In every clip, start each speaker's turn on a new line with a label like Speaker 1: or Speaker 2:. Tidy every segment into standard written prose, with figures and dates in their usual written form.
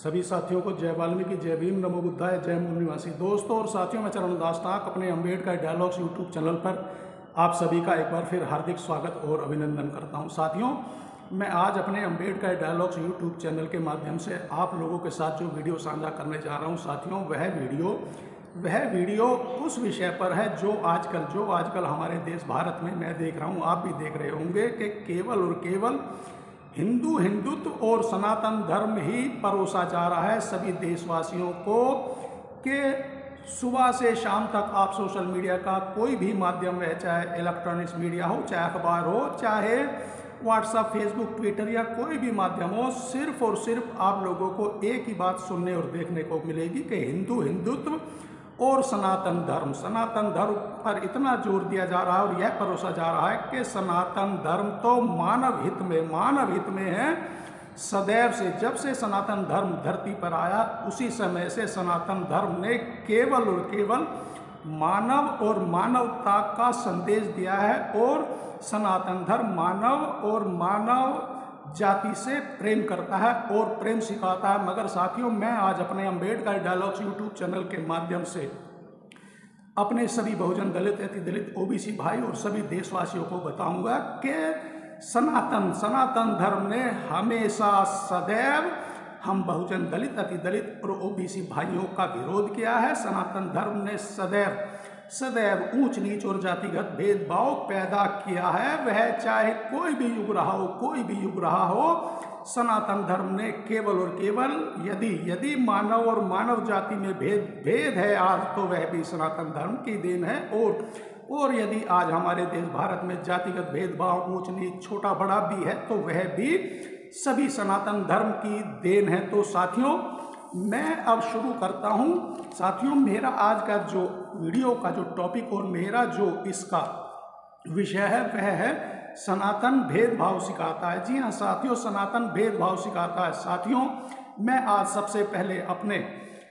Speaker 1: सभी साथियों को जय वाल्मीकि, जय भीम, नमो बुद्धाय, जय मूल निवासी। दोस्तों और साथियों, मैं चरण दास टाक अपने अम्बेडकर डायलॉग्स यूट्यूब चैनल पर आप सभी का एक बार फिर हार्दिक स्वागत और अभिनंदन करता हूं। साथियों, मैं आज अपने अम्बेडकर डायलॉग्स यूट्यूब चैनल के माध्यम से आप लोगों के साथ जो वीडियो साझा करने जा रहा हूं साथियों, वह वीडियो उस विषय पर है जो आजकल हमारे देश भारत में मैं देख रहा हूं, आप भी देख रहे होंगे कि केवल और केवल हिंदुत्व और सनातन धर्म ही परोसा जा रहा है सभी देशवासियों को। कि सुबह से शाम तक आप सोशल मीडिया का कोई भी माध्यम है, चाहे इलेक्ट्रॉनिक्स मीडिया हो, चाहे अखबार हो, चाहे व्हाट्सएप, फेसबुक, ट्विटर या कोई भी माध्यम हो, सिर्फ और सिर्फ आप लोगों को एक ही बात सुनने और देखने को मिलेगी कि हिंदुत्व और सनातन धर्म पर इतना जोर दिया जा रहा है और यह परोसा जा रहा है कि सनातन धर्म तो मानव हित में है। सदैव से, जब से सनातन धर्म धरती पर आया उसी समय से सनातन धर्म ने केवल और केवल मानव और मानवता का संदेश दिया है और सनातन धर्म मानव और मानव जाति से प्रेम करता है और प्रेम सिखाता है। मगर साथियों, मैं आज अपने अम्बेडकर डायलॉग्स यूट्यूब चैनल के माध्यम से अपने सभी बहुजन दलित, अति दलित, ओबीसी भाई और सभी देशवासियों को बताऊंगा कि सनातन धर्म ने हमेशा सदैव हम बहुजन दलित, अति दलित और ओबीसी भाइयों का विरोध किया है। सनातन धर्म ने सदैव ऊंच नीच और जातिगत भेदभाव पैदा किया है। वह चाहे कोई भी युग रहा हो, सनातन धर्म ने केवल और केवल यदि मानव और मानव जाति में भेद है आज, तो वह भी सनातन धर्म की देन है। और यदि आज हमारे देश भारत में जातिगत भेदभाव, ऊंच नीच, छोटा बड़ा भी है, तो वह भी सभी सनातन धर्म की देन है। तो साथियों, मैं अब शुरू करता हूं। साथियों, मेरा आज का जो वीडियो का जो टॉपिक और मेरा जो इसका विषय है वह है सनातन भेदभाव सिखाता है। जी हाँ साथियों, सनातन भेदभाव सिखाता है। साथियों, मैं आज सबसे पहले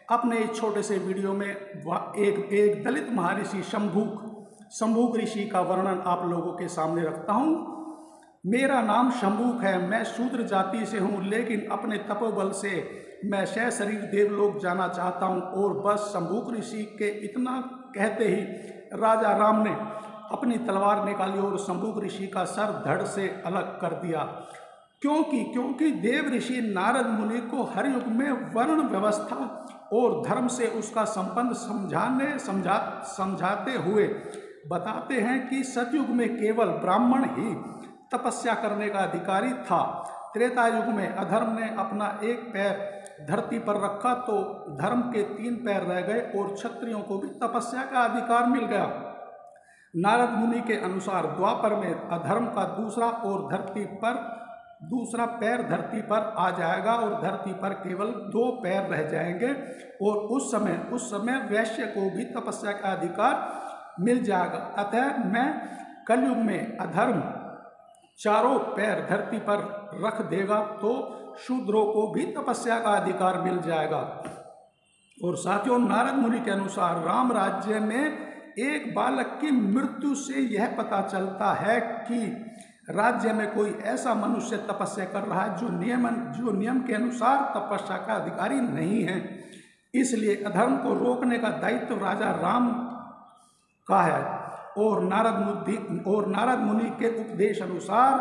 Speaker 1: अपने इस छोटे से वीडियो में एक दलित महर्षि शंभूक ऋषि का वर्णन आप लोगों के सामने रखता हूं। मेरा नाम शंभूक है, मैं शूद्र जाति से हूं, लेकिन अपने तपोबल से मैं शरीर देवलोक जाना चाहता हूं। और बस शंभूक ऋषि के इतना कहते ही राजा राम ने अपनी तलवार निकाली और शंभूक ऋषि का सर धड़ से अलग कर दिया। क्योंकि देव ऋषि नारद मुनि को हर युग में वर्ण व्यवस्था और धर्म से उसका संबंध समझाते हुए बताते हैं कि सतयुग में केवल ब्राह्मण ही तपस्या करने का अधिकारी था। त्रेता युग में अधर्म ने अपना एक पैर धरती पर रखा तो धर्म के 3 पैर रह गए और क्षत्रियों को भी तपस्या का अधिकार मिल गया। नारद मुनि के अनुसार द्वापर में अधर्म का दूसरा पैर धरती पर आ जाएगा और धरती पर केवल 2 पैर रह जाएंगे और उस समय वैश्य को भी तपस्या का अधिकार मिल जाएगा। अतः मैं कलयुग में अधर्म 4 पैर धरती पर रख देगा तो शूद्रों को भी तपस्या का अधिकार मिल जाएगा। और साथियों, नारद मुनि के अनुसार राम राज्य में एक बालक की मृत्यु से यह पता चलता है कि राज्य में कोई ऐसा मनुष्य तपस्या कर रहा है जो नियम के अनुसार तपस्या का अधिकारी नहीं है। इसलिए अधर्म को रोकने का दायित्व राजा राम का है। और नारद मुनि के उपदेश अनुसार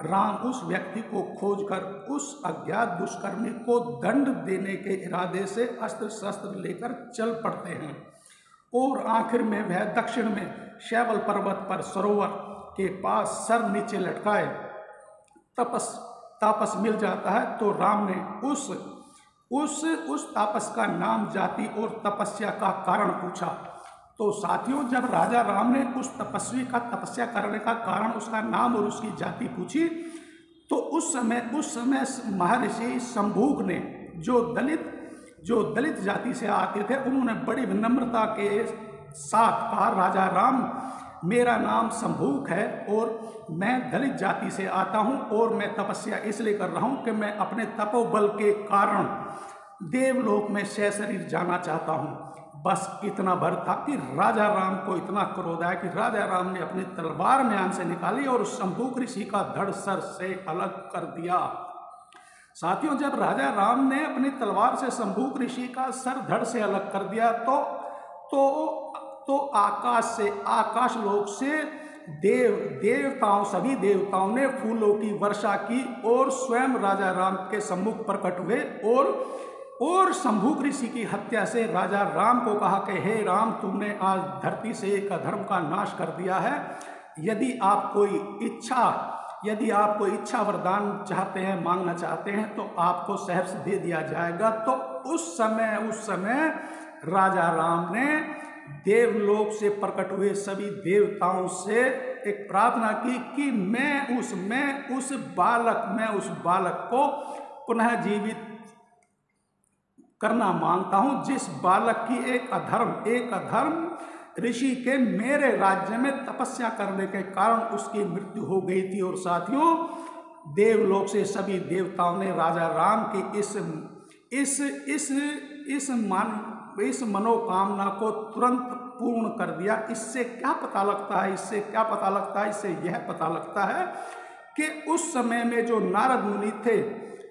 Speaker 1: राम उस व्यक्ति को खोजकर उस अज्ञात दुष्कर्मी को दंड देने के इरादे से अस्त्र शस्त्र लेकर चल पड़ते हैं। और आखिर में वह दक्षिण में शैवल पर्वत पर सरोवर के पास सर नीचे लटकाए तापस मिल जाता है। तो राम ने उस तापस का नाम, जाति और तपस्या का कारण पूछा। तो साथियों, जब राजा राम ने उस तपस्वी का तपस्या करने का कारण, उसका नाम और उसकी जाति पूछी, तो उस समय महर्षि शंभूक ने जो दलित जाति से आते थे, उन्होंने बड़ी विनम्रता के साथ कहा, राजा राम, मेरा नाम शंभूक है और मैं दलित जाति से आता हूं और मैं तपस्या इसलिए कर रहा हूं कि मैं अपने तपोबल के कारण देवलोक में शरीर जाना चाहता हूं। बस इतना भर था कि राजा राम को इतना क्रोध आया कि राजा राम ने अपनी तलवार म्यान से निकाली और शंभूक ऋषि का धड़ सर से अलग कर दिया। साथियों, जब राजा राम ने अपनी तलवार से शंभूक ऋषि का सर धड़ से अलग कर दिया तो आकाश लोक से देवताओं सभी देवताओं ने फूलों की वर्षा की और स्वयं राजा राम के सम्मुख प्रकट हुए और शंभूक ऋषि की हत्या से राजा राम को कहा कि हे राम, तुमने आज धरती से एक अधर्म का नाश कर दिया है। यदि आप कोई इच्छा वरदान चाहते हैं, मांगना चाहते हैं, तो आपको सहर्ष दे दिया जाएगा। तो उस समय राजा राम ने देवलोक से प्रकट हुए सभी देवताओं से एक प्रार्थना की कि मैं उस बालक को पुनः जीवित करना मांगता हूं, जिस बालक की एक अधर्म ऋषि के मेरे राज्य में तपस्या करने के कारण उसकी मृत्यु हो गई थी। और साथियों, देवलोक से सभी देवताओं ने राजा राम की इस मनोकामना को तुरंत पूर्ण कर दिया। इससे क्या पता लगता है? इससे यह पता लगता है कि उस समय में जो नारद मुनि थे,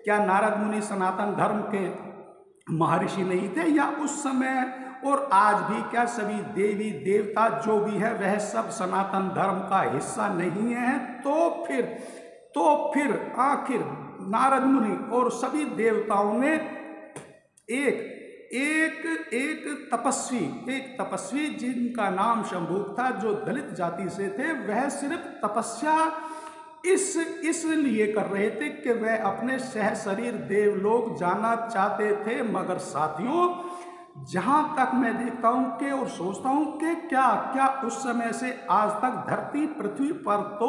Speaker 1: क्या नारद मुनि सनातन धर्म के महर्षि नहीं थे? या उस समय और आज भी क्या सभी देवी देवता जो भी है वह सब सनातन धर्म का हिस्सा नहीं है? तो फिर आखिर नारद मुनि और सभी देवताओं ने एक तपस्वी जिनका नाम शंभूक था, जो दलित जाति से थे, वह सिर्फ तपस्या इसलिए कर रहे थे कि वह अपने सह शरीर देवलोक जाना चाहते थे। मगर साथियों, जहां तक मैं देखता हूं कि और सोचता हूं कि क्या उस समय से आज तक धरती पृथ्वी पर तो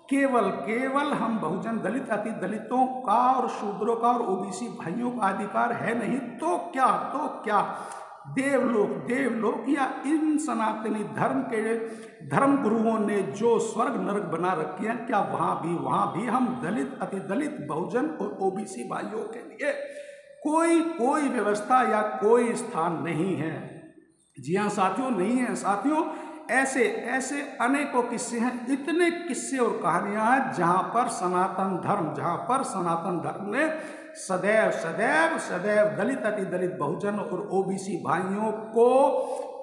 Speaker 1: केवल हम बहुजन दलित अति दलितों का और शूद्रों का और ओबीसी भाइयों का अधिकार है नहीं, तो क्या देवलोक या इन सनातनी धर्म के धर्म गुरुओं ने जो स्वर्ग नरक बना रखे हैं, क्या वहां भी हम दलित अति दलित बहुजन और ओबीसी भाइयों के लिए कोई व्यवस्था या कोई स्थान नहीं है? जी हाँ साथियों, नहीं है साथियों। ऐसे अनेकों किस्से हैं, इतने किस्से और कहानियां हैं जहां पर सनातन धर्म ने सदैव दलित अति दलित बहुजन और ओबीसी भाइयों को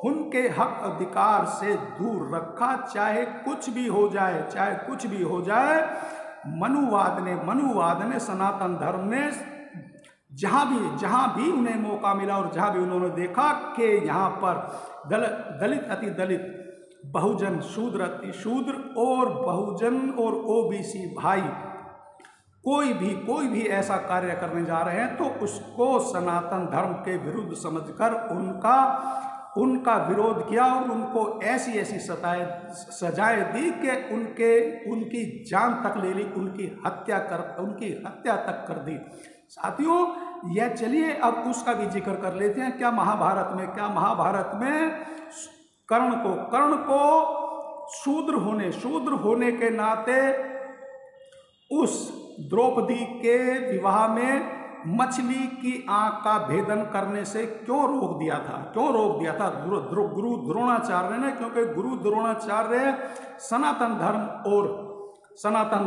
Speaker 1: उनके हक अधिकार से दूर रखा। चाहे कुछ भी हो जाए, मनुवाद ने सनातन धर्म ने जहां भी उन्हें मौका मिला और जहां भी उन्होंने देखा कि यहाँ पर दलित अति दलित, बहुजन शूद्र अति शूद्र और बहुजन और ओबीसी भाई कोई भी ऐसा कार्य करने जा रहे हैं, तो उसको सनातन धर्म के विरुद्ध समझकर उनका विरोध किया और उनको ऐसी सजाएं दी कि उनकी जान तक ले ली, उनकी हत्या तक कर दी। साथियों, यह चलिए अब उसका भी जिक्र कर लेते हैं। क्या महाभारत में कर्ण को शूद्र होने के नाते उस द्रौपदी के विवाह में मछली की आंख का भेदन करने से क्यों रोक दिया था गुरु द्रोणाचार्य ने? क्योंकि गुरु द्रोणाचार्य सनातन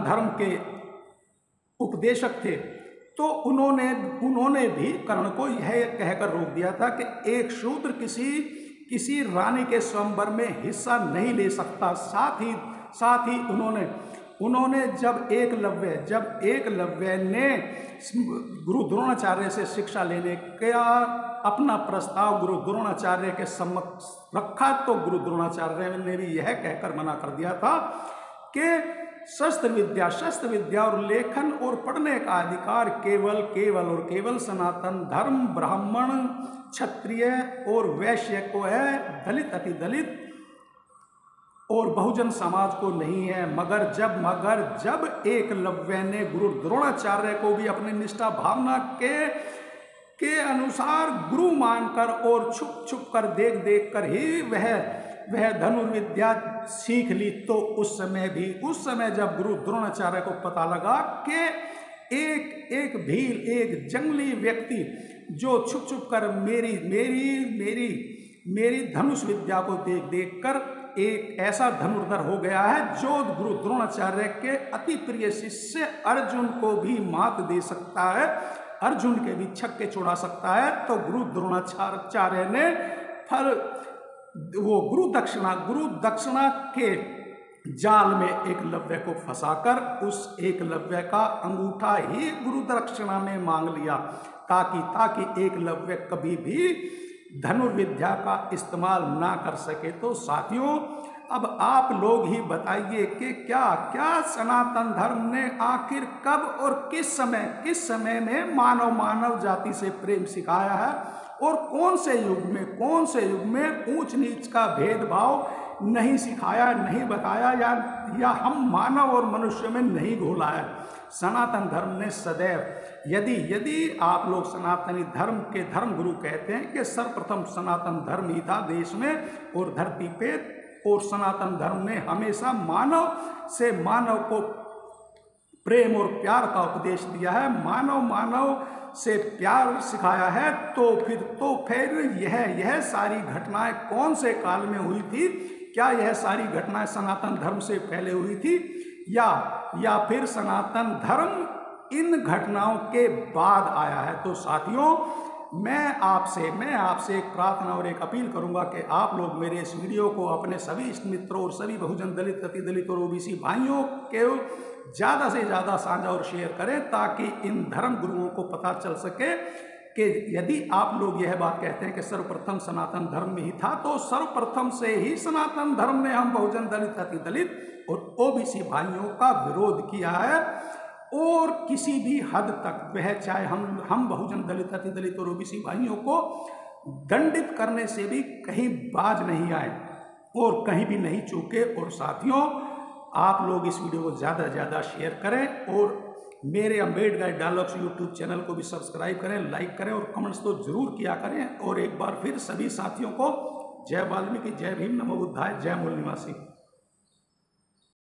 Speaker 1: धर्म के उपदेशक थे। तो उन्होंने भी कर्ण को यह कहकर रोक दिया था कि एक शूद्र किसी रानी के स्वयंवर में हिस्सा नहीं ले सकता। साथ ही उन्होंने जब एकलव्य ने गुरु द्रोणाचार्य से शिक्षा लेने का अपना प्रस्ताव गुरु द्रोणाचार्य के सम्मुख रखा, तो गुरु द्रोणाचार्य ने भी यह कहकर मना कर दिया था कि शस्त्र विद्या और लेखन और पढ़ने का अधिकार केवल सनातन धर्म ब्राह्मण, क्षत्रिय और वैश्य को है, दलित अति दलित और बहुजन समाज को नहीं है। मगर जब एकलव्य ने गुरु द्रोणाचार्य को भी अपनी निष्ठा भावना के अनुसार गुरु मानकर और छुप कर देख कर ही वह धनुर्विद्या सीख ली, तो उस समय जब गुरु द्रोणाचार्य को पता लगा कि एक जंगली व्यक्ति जो छुप कर मेरी धनुष विद्या को देख कर एक ऐसा धनुर्धर हो गया है जो गुरु द्रोणाचार्य के अति प्रिय शिष्य अर्जुन को भी मात दे सकता है, अर्जुन के भी छक्के छुड़ा सकता है। तो गुरु द्रोणाचार्य ने वो गुरु दक्षिणा के जाल में एकलव्य को फंसाकर उस एकलव्य का अंगूठा ही गुरु दक्षिणा में मांग लिया, ताकि एकलव्य कभी भी धनुर्विद्या का इस्तेमाल ना कर सके। तो साथियों, अब आप लोग ही बताइए कि क्या सनातन धर्म ने आखिर कब और किस समय में मानव जाति से प्रेम सिखाया है, और कौन से युग में ऊंच नीच का भेदभाव नहीं सिखाया, नहीं बताया, या हम मानव और मनुष्य में नहीं घोला है। सनातन धर्म ने सदैव, यदि आप लोग सनातनी धर्म के धर्मगुरु कहते हैं कि सर्वप्रथम सनातन धर्म ही था देश में और धरती पे, और सनातन धर्म ने हमेशा मानव को प्रेम और प्यार का उपदेश दिया है, मानव से प्यार सिखाया है, तो फिर यह सारी घटनाएं कौन से काल में हुई थी? क्या यह सारी घटनाएं सनातन धर्म से पहले हुई थी, या फिर सनातन धर्म इन घटनाओं के बाद आया है? तो साथियों, मैं आपसे एक प्रार्थना और एक अपील करूंगा कि आप लोग मेरे इस वीडियो को अपने सभी इष्ट मित्रों और सभी बहुजन दलित, अति दलित और ओबीसी भाइयों के ज़्यादा से ज़्यादा साझा और शेयर करें, ताकि इन धर्म गुरुओं को पता चल सके कि यदि आप लोग यह बात कहते हैं कि सर्वप्रथम सनातन धर्म में ही था, तो सर्वप्रथम से ही सनातन धर्म ने हम बहुजन दलित, अति दलित और ओबीसी भाइयों का विरोध किया है, और किसी भी हद तक वह, चाहे हम बहुजन दलित, अति दलित और ओबीसी भाइयों को दंडित करने से भी कहीं बाज नहीं आए और कहीं भी नहीं चूके। और साथियों, आप लोग इस वीडियो को ज़्यादा से ज़्यादा शेयर करें और मेरे अम्बेडकर डायलॉग्स यूट्यूब चैनल को भी सब्सक्राइब करें, लाइक करें और कमेंट्स तो जरूर किया करें। और एक बार फिर सभी साथियों को जय वाल्मीकि, जय भीम, नमो बुद्धाय, जय मूल निवासी।